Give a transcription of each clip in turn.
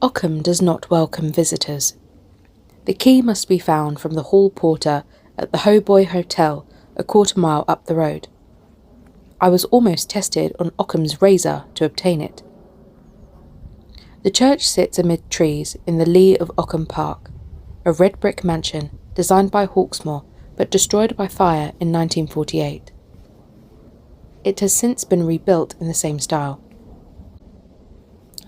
Ockham does not welcome visitors. The key must be found from the hall porter at the Hoboy Hotel, a quarter-mile up the road. I was almost tested on Ockham's razor to obtain it. The church sits amid trees in the lee of Ockham Park, a red brick mansion designed by Hawksmoor but destroyed by fire in 1948. It has since been rebuilt in the same style.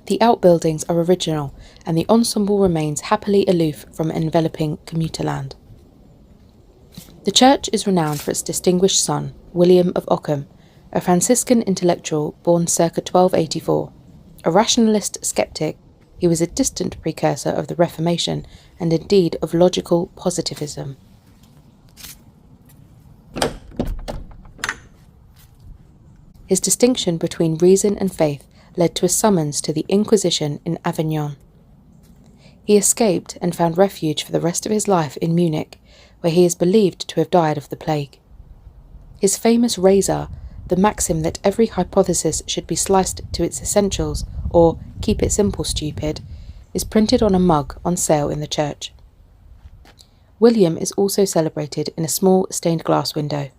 The outbuildings are original, and the ensemble remains happily aloof from enveloping commuterland. The church is renowned for its distinguished son, William of Ockham, a Franciscan intellectual born circa 1284. A rationalist sceptic, he was a distant precursor of the Reformation and indeed of logical positivism. His distinction between reason and faith led to a summons to the Inquisition in Avignon. He escaped and found refuge for the rest of his life in Munich, where he is believed to have died of the plague. His famous razor, the maxim that every hypothesis should be sliced to its essentials, or keep it simple, stupid, is printed on a mug on sale in the church. William is also celebrated in a small stained glass window.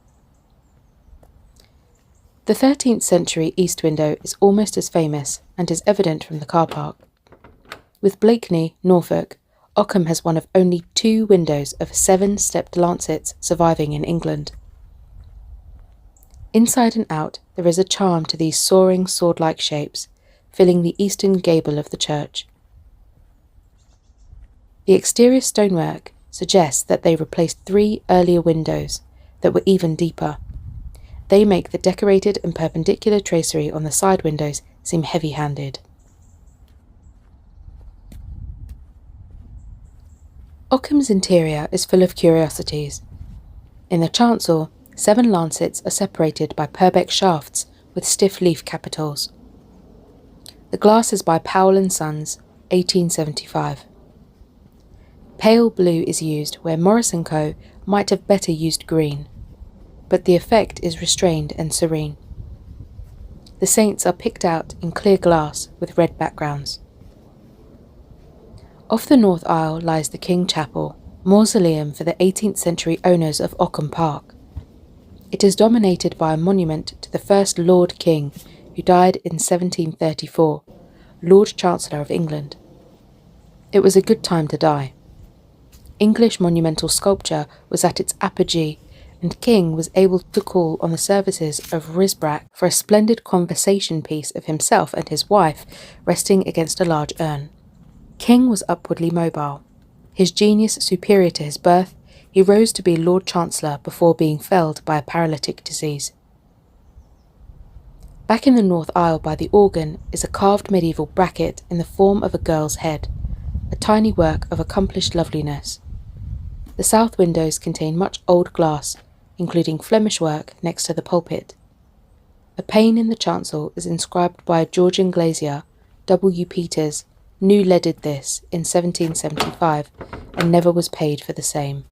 The 13th century east window is almost as famous and is evident from the car park. With Blakeney, Norfolk, Ockham has one of only 2 windows of 7 stepped lancets surviving in England. Inside and out, there is a charm to these soaring sword-like shapes, filling the eastern gable of the church. The exterior stonework suggests that they replaced 3 earlier windows that were even deeper. They make the decorated and perpendicular tracery on the side windows seem heavy-handed. Ockham's interior is full of curiosities. In the chancel, 7 lancets are separated by Purbeck shafts with stiff leaf capitals. The glass is by Powell & Sons, 1875. Pale blue is used where Morris & Co. might have better used green, but the effect is restrained and serene. The saints are picked out in clear glass with red backgrounds. Off the north aisle lies the King Chapel, mausoleum for the 18th century owners of Ockham Park. It is dominated by a monument to the first Lord King, who died in 1734, Lord Chancellor of England. It was a good time to die. English monumental sculpture was at its apogee, and King was able to call on the services of Risbrack for a splendid conversation piece of himself and his wife resting against a large urn. King was upwardly mobile. His genius superior to his birth, he rose to be Lord Chancellor before being felled by a paralytic disease. Back in the north aisle by the organ is a carved medieval bracket in the form of a girl's head, a tiny work of accomplished loveliness. The south windows contain much old glass, including Flemish work next to the pulpit. A pane in the chancel is inscribed by a Georgian glazier, W. Peters, new leaded this in 1775 and never was paid for the same.